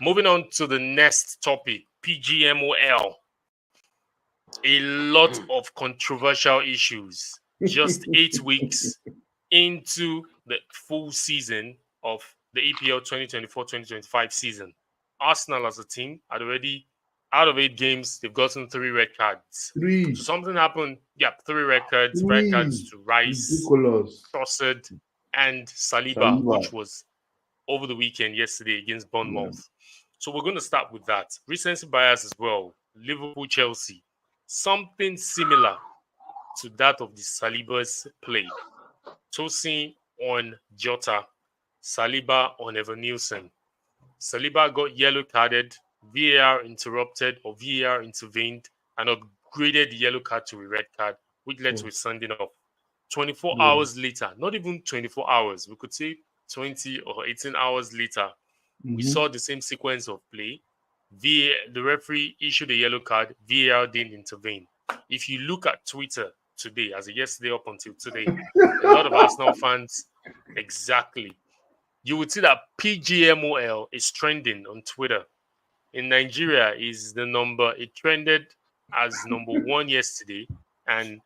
Moving on to the next topic, PGMOL. A lot of controversial issues. Just 8 weeks into the full season of the EPL 2024-2025 season. Arsenal as a team had already, out of 8 games, they've gotten 3 red cards. 3. So something happened. Yeah, 3 red cards. Red cards to Rice, Trossard, and Saliba, which was over the weekend yesterday against Bournemouth. Yeah. So we're going to start with that. Recency bias as well. Liverpool, Chelsea. Something similar to that of the Saliba's play. Tosin on Jota, Saliba on Evan Nielsen. Saliba got yellow carded, VAR interrupted or VAR intervened and upgraded the yellow card to a red card, which led to a sending off. 24 hours later, not even 24 hours, we could say 20 or 18 hours later, we saw the same sequence of play. The referee issued a yellow card, VAR didn't intervene. If you look at Twitter today, as of yesterday up until today, a lot of Arsenal fans, exactly, you would see that PGMOL is trending on Twitter. In Nigeria, is the number, it trended as number 1 yesterday, and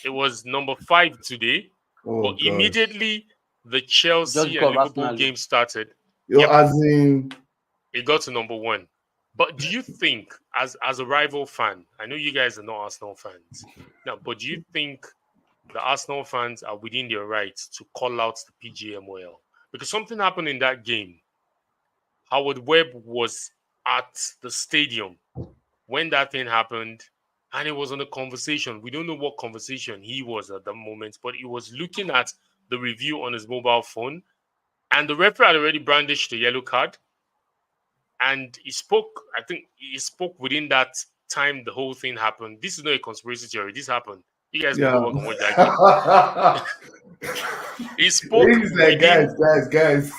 it was number 5 today. But immediately the Chelsea and Liverpool game started, it got to number 1. But do you think, as a rival fan, I know you guys are not Arsenal fans now, but do you think the Arsenal fans are within their rights to call out the PGMOL? Because something happened in that game. Howard Webb was at the stadium when that thing happened, and it was on a conversation. We don't know what conversation he was at the moment, but he was looking at the review on his mobile phone, and the referee had already brandished the yellow card. And he spoke, I think he spoke within that time the whole thing happened. This is not a conspiracy theory. This happened. You guys can go back and watch that game. He spoke within, guys.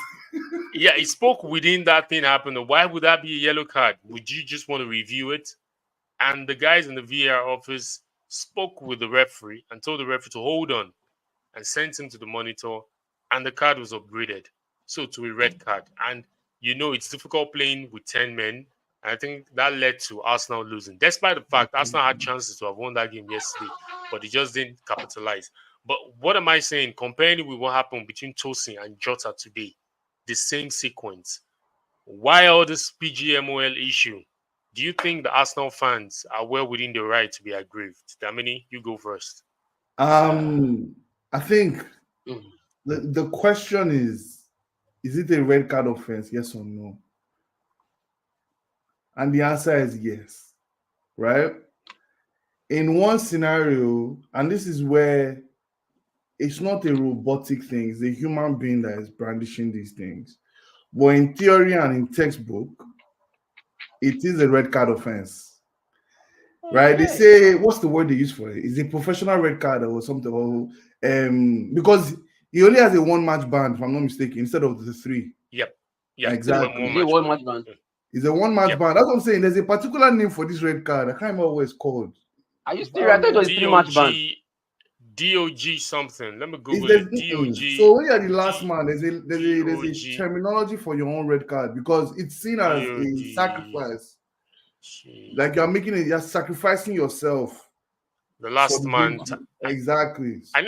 Yeah, he spoke within that thing happened. Why would that be a yellow card? Would you just want to review it? And the guys in the VAR office spoke with the referee and told the referee to hold on and sent him to the monitor, and the card was upgraded. So to a red card. And you know it's difficult playing with 10 men. And I think that led to Arsenal losing. Despite the fact Arsenal had chances to have won that game yesterday, but they just didn't capitalize. But what am I saying? Comparing it with what happened between Tosin and Jota today, the same sequence. Why all this PGMOL issue? Do you think the Arsenal fans are well within their right to be aggrieved? Damini, you go first. I think the question is it a red card offense, yes or no? And the answer is yes, right? In one scenario, and this is where it's not a robotic thing, it's a human being that is brandishing these things. But in theory and in textbook, it is a red card offense. Right? They say, what's the word they use for it? Is it a professional red card or something? Because he only has a 1-match ban, if I'm not mistaken, instead of the 3. Yep. Yeah, exactly. It's a 1-match ban. It's a 1-match ban. That's what I'm saying. There's a particular name for this red card. I can't remember what it's called. Are you still right? I thought it was 3-match ban. DOG something. Let me Google it. DOG. So when you're the last man, there's a terminology for your own red card because it's seen as a sacrifice. Like you're sacrificing yourself. The last man. Exactly. I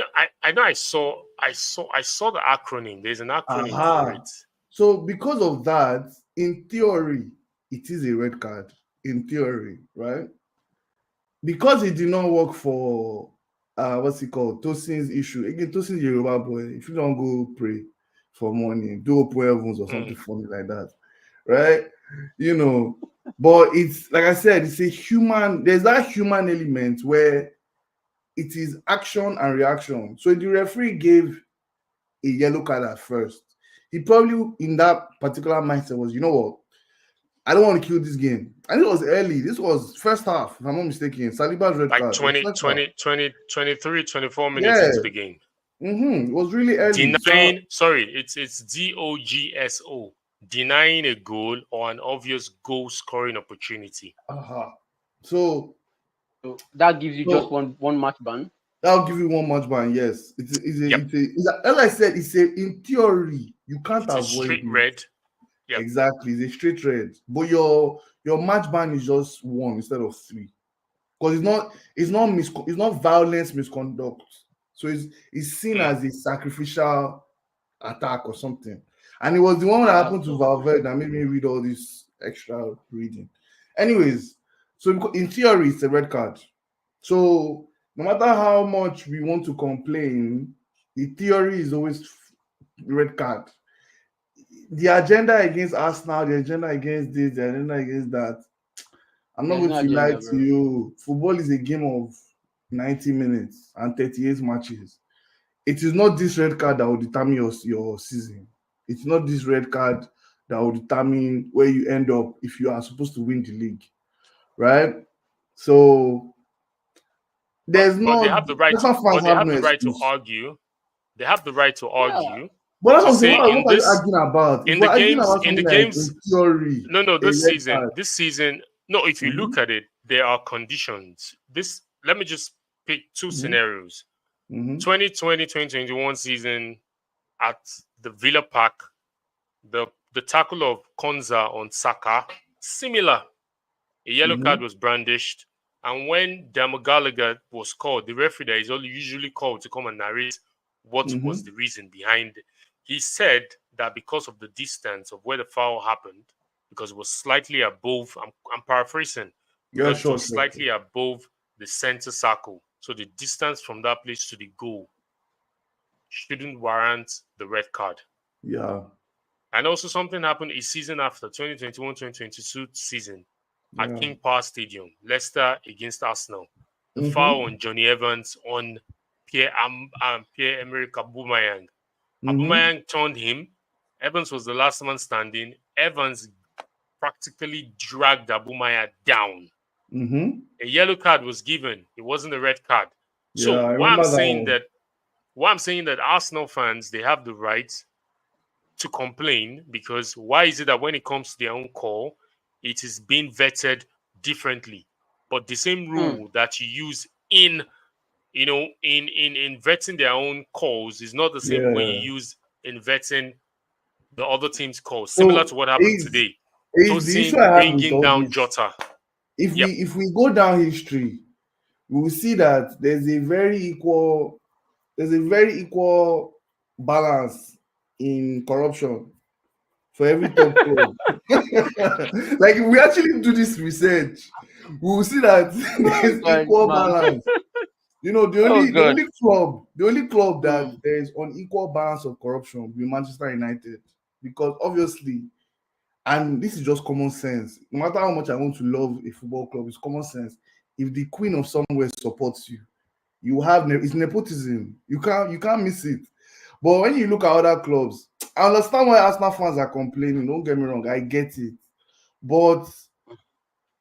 know. I saw the acronym. There's an acronym for it. So because of that, in theory, it is a red card. In theory, right? Because it did not work for what's it called? Tosin's issue. Again, Tosin's Yoruba boy. If you don't go pray for money, do Opo Evans or something funny like that, right? You know, but it's like I said, it's a human. There's that human element where it is action and reaction. So the referee gave a yellow card at first. He probably in that particular mindset was, you know what? I don't want to kill this game. And it was early. This was first half, if I'm not mistaken. Saliba's red card. 23, 24 minutes into the game. It was really early. It's DOGSO. Denying a goal or an obvious goal-scoring opportunity. So that gives you just one match ban? That'll give you 1-match ban, yes. As I said, in theory, you can't avoid straight it. red. Yep. Exactly, it's a straight red. But your match ban is just 1 instead of 3. Because it's not violence misconduct. So it's seen as a sacrificial attack or something. And it was the one that happened to Valverde that made me read all this extra reading. Anyways, so in theory, it's a red card. So no matter how much we want to complain, the theory is always red card. The agenda against Arsenal, the agenda against this, the agenda against that. I'm not going to lie to you. Football is a game of 90 minutes and 38 matches. It is not this red card that will determine your season. It's not this red card that will determine where you end up if you are supposed to win the league, right? So there's but they have the right. But they have the right to argue. They have the right to argue. But that's what I'm saying. What are you arguing about? In the games, in theory. No, this season. No, if you look at it, there are conditions. Let me just pick 2 scenarios. 2020-2021 season at the Villa Park, the tackle of Konza on Saka, similar. A yellow card was brandished, and when Damo Gallagher was called, the referee that is usually called to come and narrate what was the reason behind it, he said that because of the distance of where the foul happened, because it was slightly above, I'm paraphrasing, because it was slightly above the center circle. So the distance from that place to the goal shouldn't warrant the red card. Yeah. And also something happened a season after, 2021-2022 season, at King Power Stadium, Leicester against Arsenal. The foul on Johnny Evans on Pierre-Emerick Aubameyang. Aubameyang turned him. Evans was the last man standing. Evans practically dragged Aubameyang down. A yellow card was given. It wasn't a red card. So why I'm saying that Arsenal fans, they have the right to complain, because why is it that when it comes to their own call, it is being vetted differently? But the same rule that you use in vetting their own calls is not the same way you use in vetting the other team's calls. Similar to what happened today. Tosin bringing down Jota. If we go down history, we will see that there's a very equal balance in corruption for every top club. Like, if we actually do this research, we will see that there's equal balance. The only club that there is unequal balance of corruption will be Manchester United, because obviously, and this is just common sense. No matter how much I want to love a football club, it's common sense. If the queen of somewhere supports you, you have it's nepotism. You can't miss it. But when you look at other clubs, I understand why Arsenal fans are complaining. Don't get me wrong, I get it. But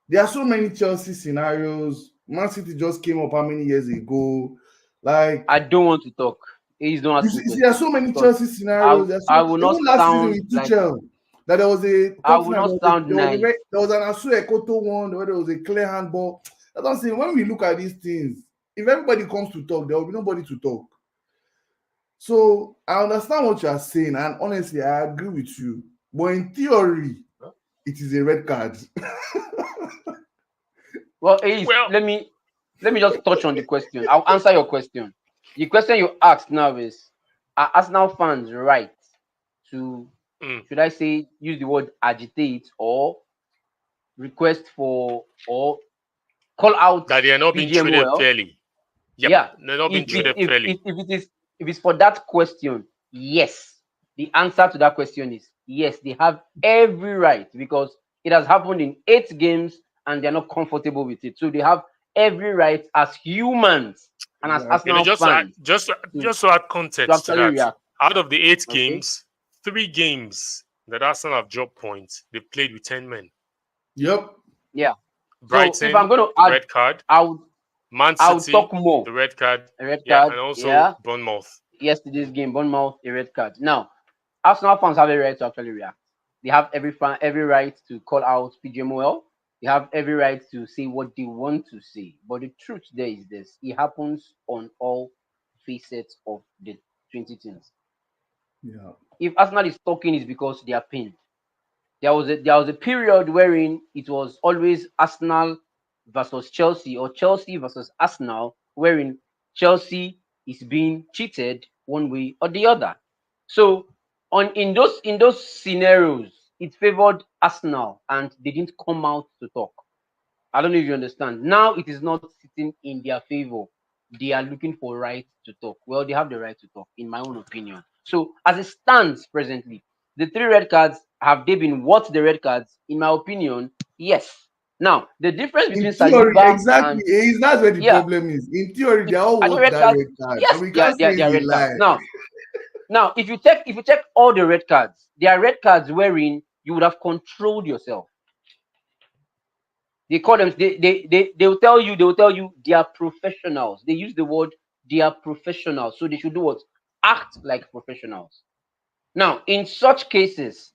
there are so many Chelsea scenarios. Man City just came up how many years ago? Like, I don't want to talk. Please don't ask me. There are so many Chelsea scenarios. I will not sound season with Tuchel, that there was a I will not sound nice. There was an Asu Ekoto one where there was a clear handball. That's what I'm saying. When we look at these things, if everybody comes to talk, there will be nobody to talk. So I understand what you are saying, and honestly, I agree with you. But in theory, it is a red card. Well, let me just touch on the question. I'll answer your question. The question you asked now is, are Arsenal fans right to, should I say, use the word agitate or request for or call out that they are not being treated fairly? Yep. Yeah, they're not being treated fairly. If it's for that question, yes. The answer to that question is yes. They have every right, because it has happened in 8 games and they're not comfortable with it. So they have every right as humans and as Arsenal fans. Just to add context to that, out of the 8 games, 3 games that Arsenal have dropped points, they played with 10 men. Yep. Yeah. Brighton, so if I'm going to add red card. Man City, I'll talk more. The red card. And also Bournemouth. Yesterday's game, Bournemouth, a red card. Now, Arsenal fans have a right to actually react. They have every right to call out PGMOL. They have every right to say what they want to say. But the truth there is this. It happens on all facets of the 20 teams. Yeah. If Arsenal is talking, it's because they are pained. there was a period wherein it was always Arsenal versus Chelsea or Chelsea versus Arsenal, wherein Chelsea is being cheated one way or the other. So in those scenarios, it favored Arsenal and they didn't come out to talk. I don't know if you understand. Now it is not sitting in their favor. They are looking for right to talk. Well, they have the right to talk, in my own opinion. So as it stands presently, the 3 red cards, have they been worth the red cards? In my opinion, yes. Now, the difference between In theory, Saliba exactly. and That's where the problem is. In theory, they all are they want red that cards? red card, Yes, and we can't they say are it's a red cards. lie. Now, if you check all the red cards, they are red cards wherein you would have controlled yourself. They call them. They will tell you they are professionals. They use the word they are professionals, so they should do what? Act like professionals. Now, in such cases,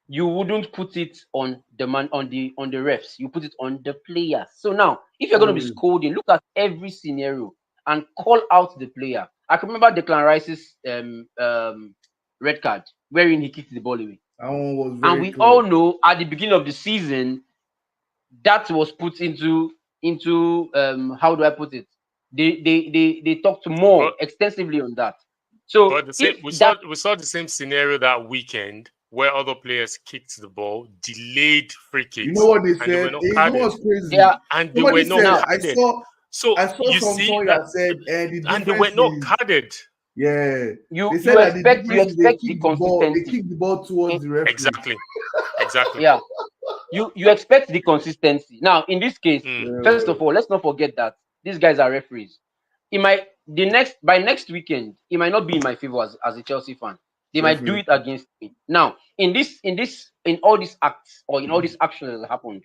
you wouldn't put it on the refs. You put it on the players. So now, if you're going to be scolding, look at every scenario and call out the player. I can remember Declan Rice's red card wherein he kicked the ball away. That one was and we all know at the beginning of the season that was put into how do I put it? They talked more extensively on that. So but we saw the same scenario that weekend where other players kicked the ball, delayed free kicks. You know what they said? They were not you know what's crazy? And they were not carded. I saw something that said, and they were not carded. Yeah, you expect the consistency. They kick the ball towards the referee. Exactly. Yeah, you expect the consistency. Now, in this case, first of all, let's not forget that these guys are referees. By next weekend, it might not be in my favor as a Chelsea fan. They might do it against me. Now, in all these acts or in all these actions that happened,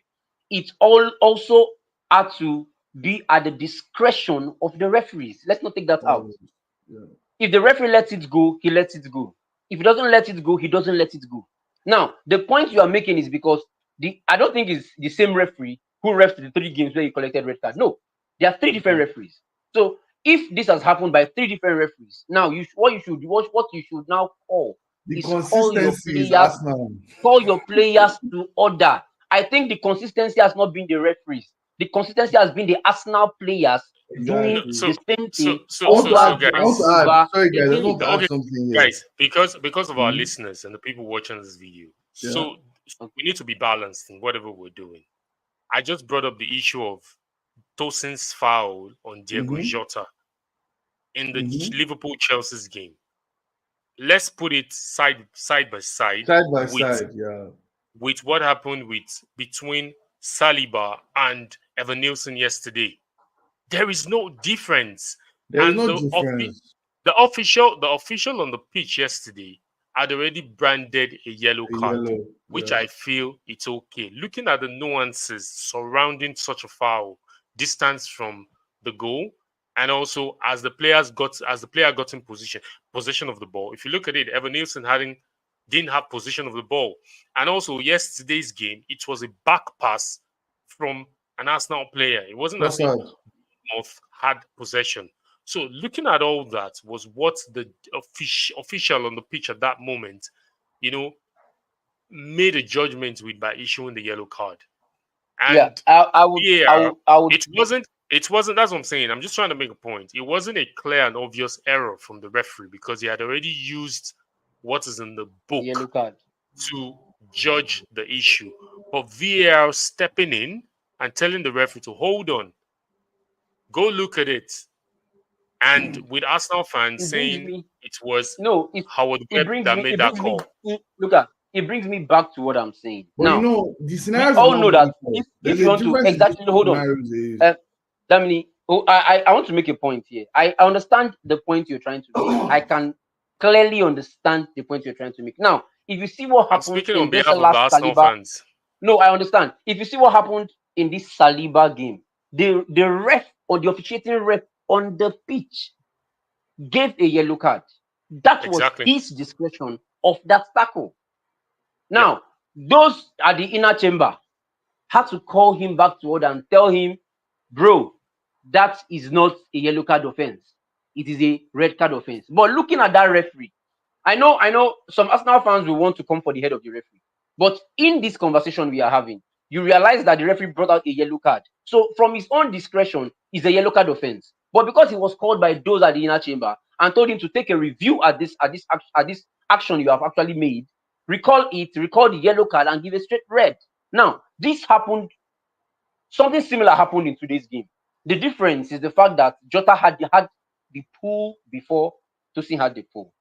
it all also had to be at the discretion of the referees. Let's not take that out. Yeah. If the referee lets it go, he lets it go. If he doesn't let it go, he doesn't let it go. Now, the point you are making is because I don't think it's the same referee who refed the 3 games where he collected red cards. No, there are 3 different referees. So if this has happened by 3 different referees, now what you should now call the is consistency call your players to order. I think the consistency has not been the referees. The consistency has been the Arsenal players doing the same thing. Guys, because of our listeners and the people watching this video, so we need to be balanced in whatever we're doing. I just brought up the issue of Tosin's foul on Diego Jota in the Liverpool-Chelsea's game. Let's put it side by side. With what happened between Saliba and Evan Nielsen yesterday. There is no difference. The official on the pitch yesterday had already branded a yellow card, which I feel it's okay. Looking at the nuances surrounding such a foul, distance from the goal, and also as the player got in possession of the ball. If you look at it, Evan Nielsen didn't have possession of the ball. And also yesterday's game, it was a back pass from an Arsenal player. It wasn't as if Bournemouth had possession. So looking at all that was what the official on the pitch at that moment, made a judgment with by issuing the yellow card. And I would. It wasn't. That's what I'm saying. I'm just trying to make a point. It wasn't a clear and obvious error from the referee because he had already used what is in the book to judge the issue. But VAR stepping in and telling the referee to hold on, go look at it. And with Arsenal fans saying it was Howard Webb that made that call. It brings me back to what I'm saying. But now, the scenarios we all know that if you want to exactly hold on, Damini, I want to make a point here. I understand the point you're trying to make. I can clearly understand the point you're trying to make. Now, if you see what happened in this last Saliba, no, I understand. If you see what happened in this Saliba game, the ref or the officiating ref on the pitch gave a yellow card. That was his discretion of that tackle. Now, those at the inner chamber had to call him back to order and tell him, bro, that is not a yellow card offense. It is a red card offense. But looking at that referee, I know some Arsenal fans will want to come for the head of the referee. But in this conversation we are having, you realize that the referee brought out a yellow card. So from his own discretion, is a yellow card offense. But because he was called by those at the inner chamber and told him to take a review at this action you have actually made, recall the yellow card and give a straight red. Now, this happened. Something similar happened in today's game. The difference is the fact that Jota had the pull before Tosin had the pull.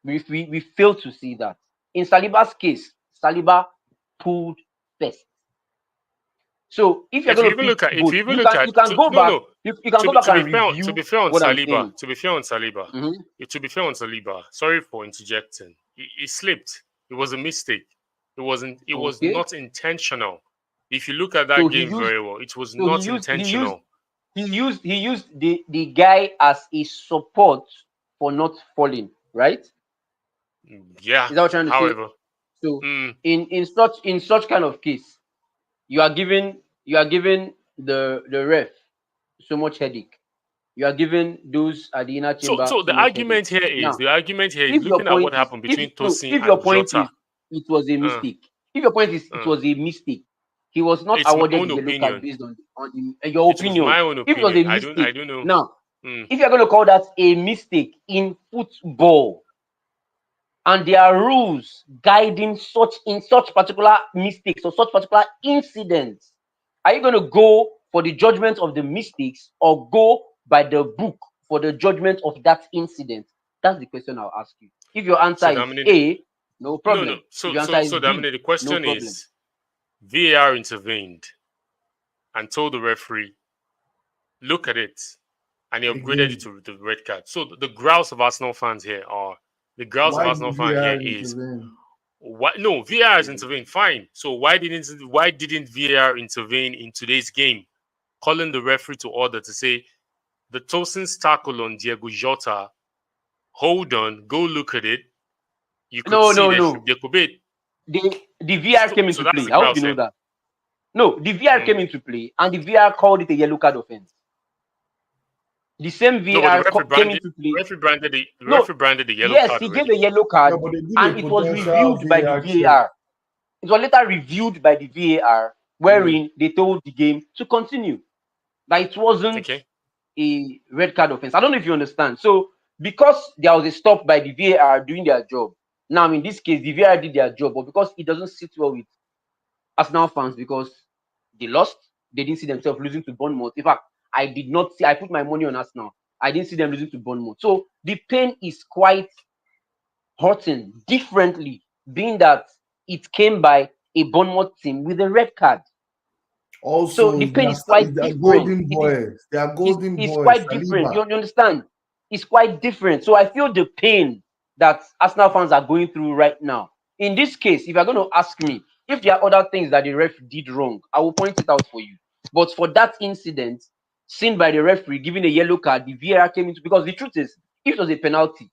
We failed to see that. In Saliba's case, Saliba pulled first. So if you're going to look at, you can go back. You can go back and review. To be fair on Saliba, sorry for interjecting. He slipped. It was a mistake. It was not intentional. If you look at that game very well, it was not intentional. He used the guy as a support for not falling, right? Yeah. Is that what you're trying to say? So in such kind of case, you are giving the ref so much headache. You are giving those at the inner chamber. So the argument here is looking at what happened between Tosin and Jota. If your point is it was a mistake, if your point is it was a mistake, he was not awarded the yellow card based on your opinion. My own opinion. If it was a mistake, I don't know. Now, if you're going to call that a mistake in football, and there are rules guiding such particular mistakes or such particular incidents, are you going to go for the judgment of the mistakes or go by the book for the judgment of that incident? That's the question I'll ask you. If your answer is A, no problem. No. So Dominic, the question is, VAR intervened and told the referee, look at it, and he upgraded it to the red card. So the grouse of Arsenal fans here are, what? No, VAR has intervened. Fine. So why didn't VAR intervene in today's game, calling the referee to order to say the Tosin's tackle on Diego Jota? Hold on, go look at it. You could the VAR came into play. I hope you know that. No, the VAR came into play, and the VAR called it a yellow card offense. The same VAR came into play. The referee branded the yellow card. Yes, he gave a yellow card, and it was reviewed by the VAR. It was later reviewed by the VAR, wherein they told the game to continue. That it wasn't a red card offense. I don't know if you understand. So, because there was a stop by the VAR doing their job, now in this case, the VAR did their job, but because it doesn't sit well with Arsenal fans because they lost, they didn't see themselves losing to Bournemouth. In fact, I did not see. I put my money on Arsenal. I didn't see them losing to Bournemouth. So the pain is quite hurting differently, being that it came by a Bournemouth team with a red card. Also, so the pain is quite different. Golden boys. They are golden boys. It's quite different. You understand? It's quite different. So I feel the pain that Arsenal fans are going through right now. In this case, if you're going to ask me if there are other things that the ref did wrong, I will point it out for you. But for that incident, seen by the referee giving a yellow card, the VAR came into, because the truth is, if it was a penalty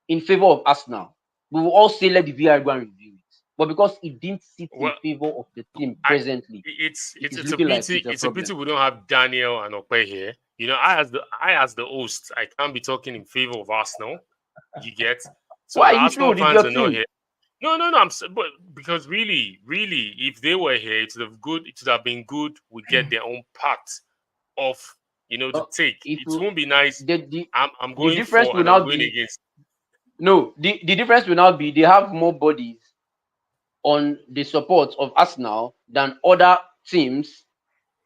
in favor of Arsenal, we will all say let the VAR go and review it. But because it didn't sit in favor of the team presently, it's a pity. It's a pity we don't have Daniel and Okwe here. You know, I as the host, I can't be talking in favor of Arsenal. You get? So why Arsenal fans are not here. No. But because really, if they were here, it would have been good. We get their own part of the take. It won't be nice. I'm going the difference for will not be against. No, the difference will not be they have more bodies on the support of Arsenal than other teams.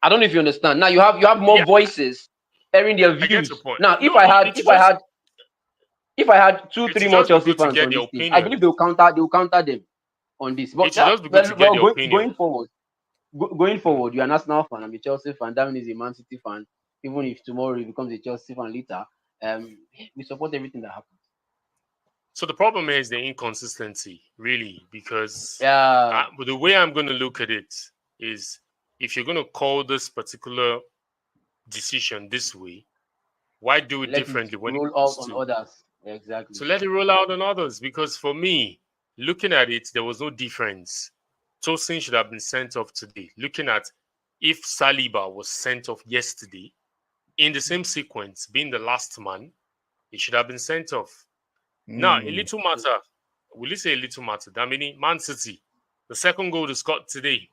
I don't know if you understand. Now you have more voices airing their views. Now, if I had 2-3 more Chelsea fans on this team, I believe they will counter them on this. But going forward, you're an Arsenal fan, I'm a Chelsea fan, Darwin is a Man City fan. Even if tomorrow he becomes a Chelsea fan later, we support everything that happens. So the problem is the inconsistency, really, because the way I'm going to look at it is, if you're going to call this particular decision this way, why do it differently when it rolls out on others? Exactly. So let it roll out on others, because for me, looking at it, there was no difference. Tosin should have been sent off today. Looking at if Saliba was sent off yesterday, in the same sequence, being the last man, he should have been sent off. Now, a little matter. Will you say a little matter? That meaning Man City, The second goal they scored today,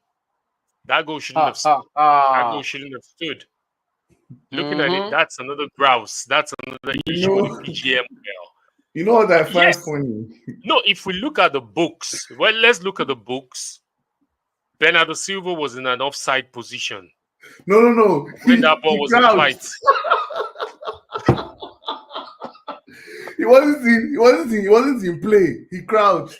that goal shouldn't have. That goal shouldn't have stood. Looking at it, that's another grouse. That's another issue with the PGMOL. You know what I find funny? No, if we look at the books, well, let's look at the books. Bernardo Silva was in an offside position. No. When that ball was applied. He wasn't in play. He crouched.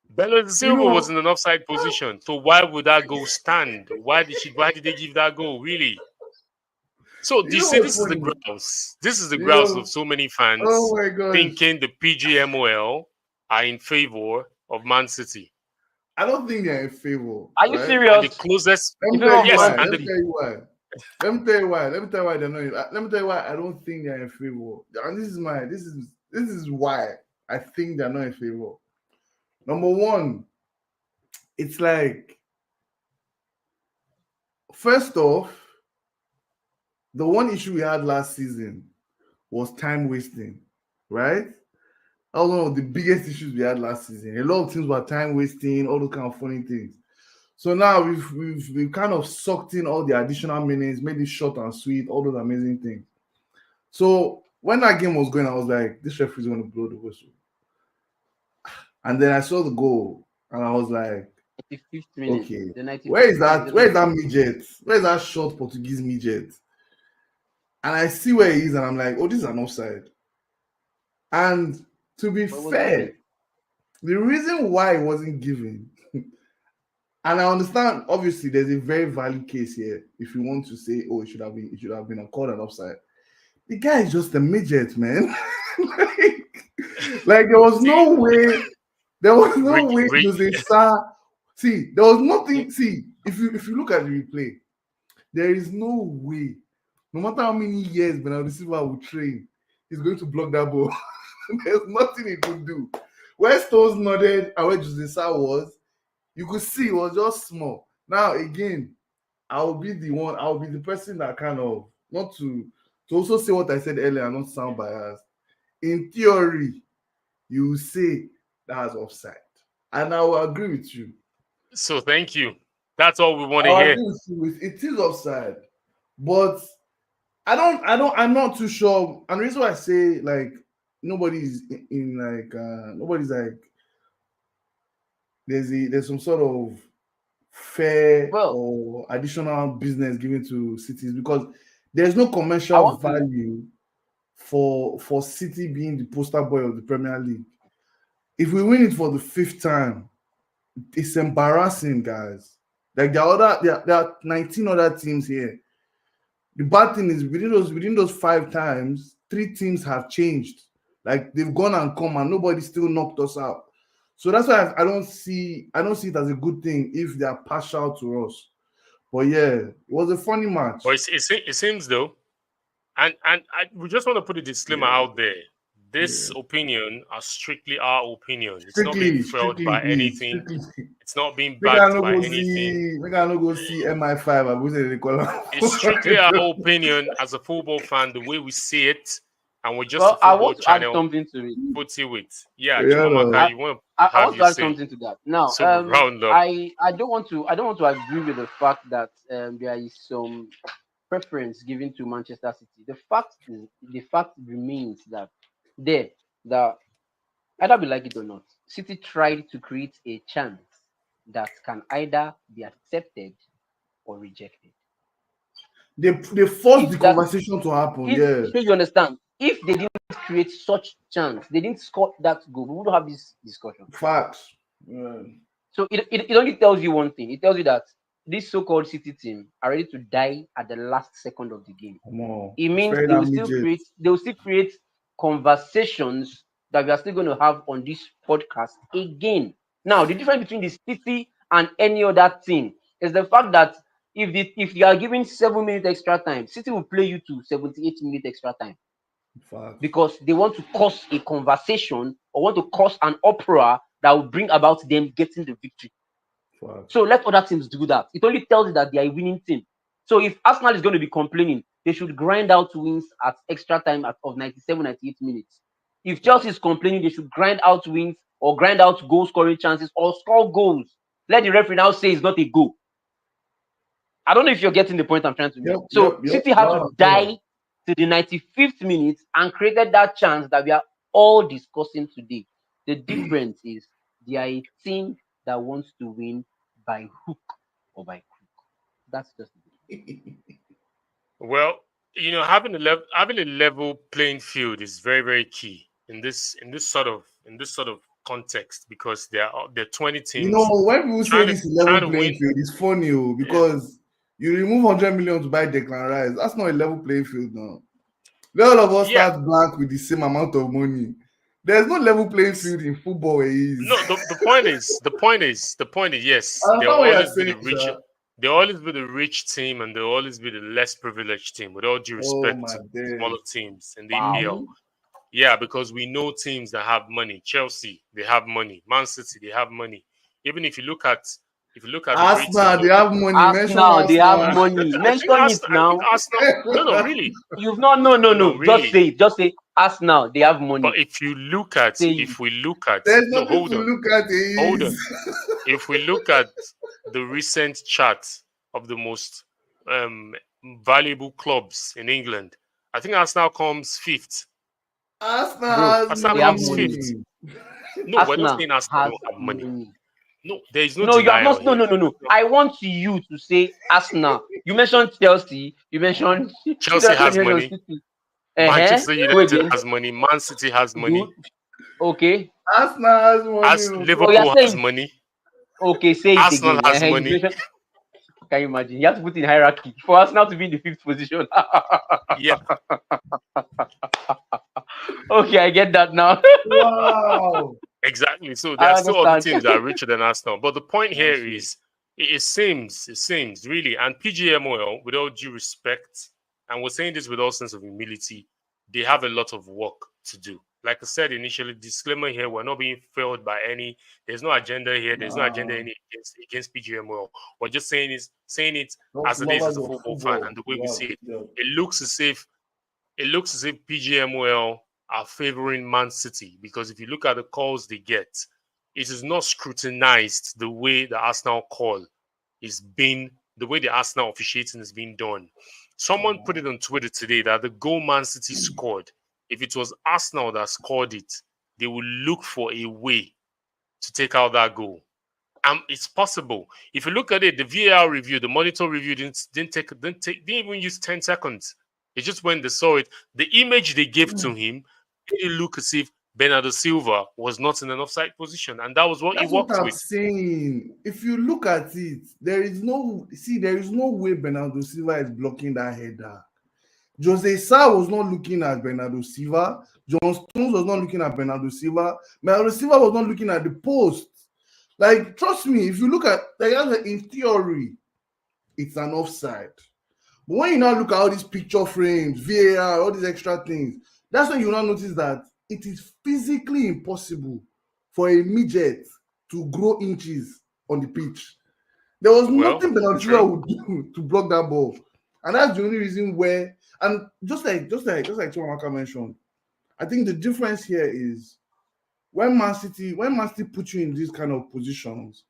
Bernardo Silva was in an offside position. So why would that goal stand? Why did they give that goal? Really? So do you see this is the grouse? This is the grouse of so many fans thinking the PGMOL are in favor of Man City. I don't think they're in favor. Are you serious? And the closest. Let me tell you why. Let me tell you why they're not. Let me tell you why I don't think they're in favor. And this is why I think they're not in favor. Number one, it's like, first off, the one issue we had last season was time wasting, right? That was one of the biggest issues we had last season. A lot of things were time wasting, all those kind of funny things. So now we've kind of sucked in all the additional minutes, made it short and sweet, all those amazing things. So when that game was going, I was like, this referee is going to blow the whistle. And then I saw the goal, and I was like, okay, where is that midget? Where is that short Portuguese midget? And I see where he is, and I'm like, oh, this is an offside. And to be fair, the reason why it wasn't given, and I understand, obviously, there's a very valid case here. If you want to say, oh, it should have been called an offside. The guy is just a midget, man. like there was no way. There was no way Jose Sa. See, there was nothing. See, if you look at the replay, there is no way. No matter how many years Bernardo Silva will train, he's going to block that ball. There's nothing he could do. Where Stones nodded and where Jose Sa was, you could see it was just small. Now again, I'll be the person that kind of, not to also say what I said earlier and not sound biased. In theory, you will say that's offside. And I will agree with you. So thank you. That's all we want to hear. It is offside. But I'm not too sure. And the reason why I say like nobody's like there's some sort of fair or additional business given to cities, because there's no commercial value for City being the poster boy of the Premier League. If we win it for the 5th time, it's embarrassing, guys. Like there are 19 other teams here. The bad thing is within those 5 times, 3 teams have changed. Like they've gone and come, and nobody still knocked us out. So that's why I don't see it as a good thing if they are partial to us. But yeah, it was a funny match. But it seems though, and we just want to put a disclaimer out there. This opinion are strictly our opinion. It's not being fueled by anything. It's not being backed by anything. We're gonna go see MI5. It's strictly our opinion as a football fan, the way we see it, and we're just I want to add something to it. Put it with Chimamaka, you want to I want to add something to that. Now, so I don't want to agree with the fact that there is some preference given to Manchester City. The fact remains that either we like it or not, City tried to create a chance that can either be accepted or rejected. They forced the conversation to happen. So you understand? If they didn't create such chance, they didn't score that goal, we wouldn't have this discussion. Facts. Yeah. So it only tells you one thing. It tells you that this so-called City team are ready to die at the last second of the game. It means they will still create conversations that we are still going to have on this podcast again. Now, the difference between the City and any other team is the fact that if you are given 7 minutes extra time, City will play you to 78 minutes extra time. Because they want to cause a conversation or want to cause an uproar that will bring about them getting the victory. So let other teams do that. It only tells you that they are a winning team. So if Arsenal is going to be complaining, they should grind out wins at extra time of 97, 98 minutes. If Chelsea is complaining, they should grind out wins or grind out goal scoring chances or score goals. Let the referee now say it's not a goal. I don't know if you're getting the point I'm trying to make. City had to die to the 95th minute and created that chance that we are all discussing today. The difference is they are a team that wants to win by hook or by crook. That's just it. Well, having a level playing field is very, very key in this sort of context, because there are 20 teams. When people say this level playing field, it's funny because you remove 100 million to buy Declan Rice. That's not a level playing field now. All of us start blank with the same amount of money. There's no level playing field in football. No, the point is, yes, there will always be the rich. There will always be the rich team and there will always be the less privileged team, with all due respect to smaller teams in the EPL. Yeah, because we know teams that have money. Chelsea, they have money. Man City, they have money. Even if you look at Arsenal, they have money. Arsenal, they have money. Mention it now. Arsenal, no, really. You've not. No. Really. Just say Arsenal, they have money. But if we look at, there's nothing to look at. Hold on. If we look at the recent chart of the most valuable clubs in England, I think Arsenal comes fifth. Arsenal comes fifth. No, we're not saying Arsenal don't have money. No, there is no. No, you have not. No. I want you to say Arsenal. You mentioned Chelsea. You mentioned Chelsea has money. Manchester United has money. Man City has money. Okay. Arsenal has money. Liverpool has money. Okay, say it Arsenal again. has money. Can you imagine? You have to put in hierarchy for Arsenal to be in the 5th position. Yeah. Okay, I get that now. Wow. Exactly. So there are still other teams that are richer than Arsenal. But the point here is, it seems really, and PGMOL, with all due respect, and we're saying this with all sense of humility, they have a lot of work to do. Like I said initially, disclaimer here, we're not being failed by any. There's no agenda here. There's no agenda against PGMOL. We're just saying it as it is as a football fan, and the way we see it. It looks as if PGMOL are favoring Man City, because if you look at the calls they get, it is not scrutinized the way the Arsenal call is being, the way the Arsenal officiating is being done. Someone put it on Twitter today that the goal Man City scored, if it was Arsenal that scored it, they would look for a way to take out that goal. It's possible. If you look at it, the VAR review, the monitor review didn't even use 10 seconds. It's just when they saw it, the image they gave to him, it looked as if Bernardo Silva was not in an offside position, and that was what he worked with. That's what I'm saying. If you look at it, there is no way Bernardo Silva is blocking that header. Jose Sa was not looking at Bernardo Silva. John Stones was not looking at Bernardo Silva. Bernardo Silva was not looking at the post. Like, trust me, if you look at, in theory, it's an offside. But when you now look at all these picture frames, VAR, all these extra things, that's when you now notice that it is physically impossible for a midget to grow inches on the pitch. There was nothing Bernardo Silva would do to block that ball. And that's the only reason where, and just like Chiamaka mentioned, I think the difference here is when Man City put you in these kind of positions,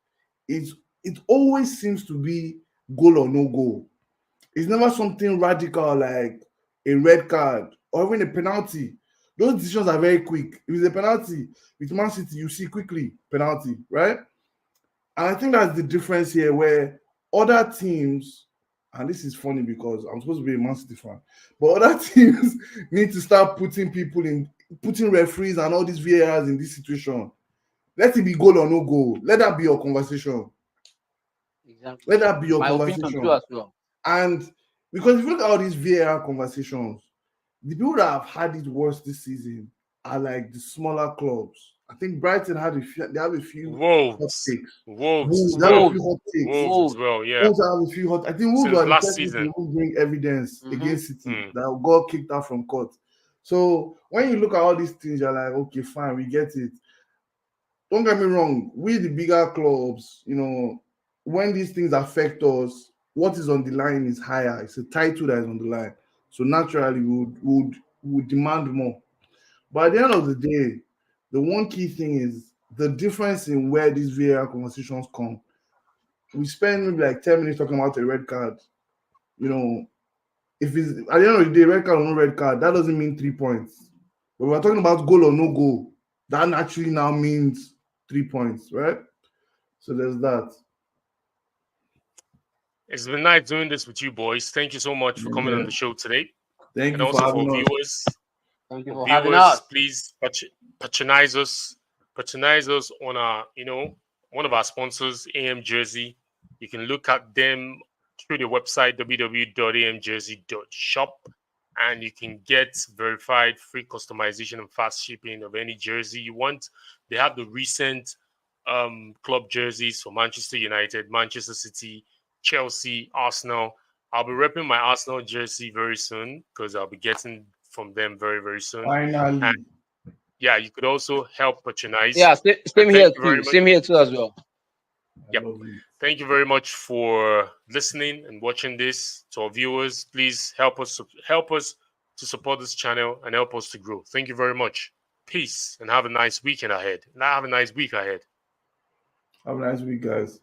it always seems to be goal or no goal. It's never something radical like a red card or even a penalty. Those decisions are very quick. If it's a penalty with Man City, you see quickly penalty, right? And I think that's the difference here, where other teams, and this is funny because I'm supposed to be a Man City fan, but other teams need to start putting referees and all these VARs in this situation. Let it be goal or no goal. Let that be your conversation. Exactly. Let that be your My conversation. opinion too as well. And because if you look at all these VAR conversations, the people that have had it worse this season are like the smaller clubs. I think Brighton have a few hot takes. Wolves have a few hot takes. Wolves as well, yeah. Wolves have a few hot. I think Wolves were the first season to bring evidence against City that got kicked out from court. So when you look at all these things, you're like, okay, fine, we get it. Don't get me wrong, we the bigger clubs, when these things affect us, what is on the line is higher. It's a title that is on the line. So naturally, we would demand more. But at the end of the day, the one key thing is the difference in where these VAR conversations come. We spend maybe like 10 minutes talking about a red card. You know, if it's at the end of the day, red card or no red card, that doesn't mean 3 points. But we're talking about goal or no goal. That actually now means 3 points, right? So there's that. It's been nice doing this with you boys. Thank you so much for coming on the show today. Thank and you also for having us. viewers. Thank you for having us. Please patronize us. Patronize us on our, one of our sponsors, AM Jersey. You can look at them through the website www.amjersey.shop, and you can get verified free customization and fast shipping of any jersey you want. They have the recent club jerseys for Manchester United, Manchester City, Chelsea, Arsenal. I'll be repping my Arsenal jersey very soon because I'll be getting from them very, very soon. Finally. And yeah, you could also help patronize. Yeah, same here too. Same here too as well. Yep. Thank you very much for listening and watching this. To our viewers, please help us to support this channel and help us to grow. Thank you very much. Peace and have a nice weekend ahead. Have a nice week ahead. Have a nice week, guys.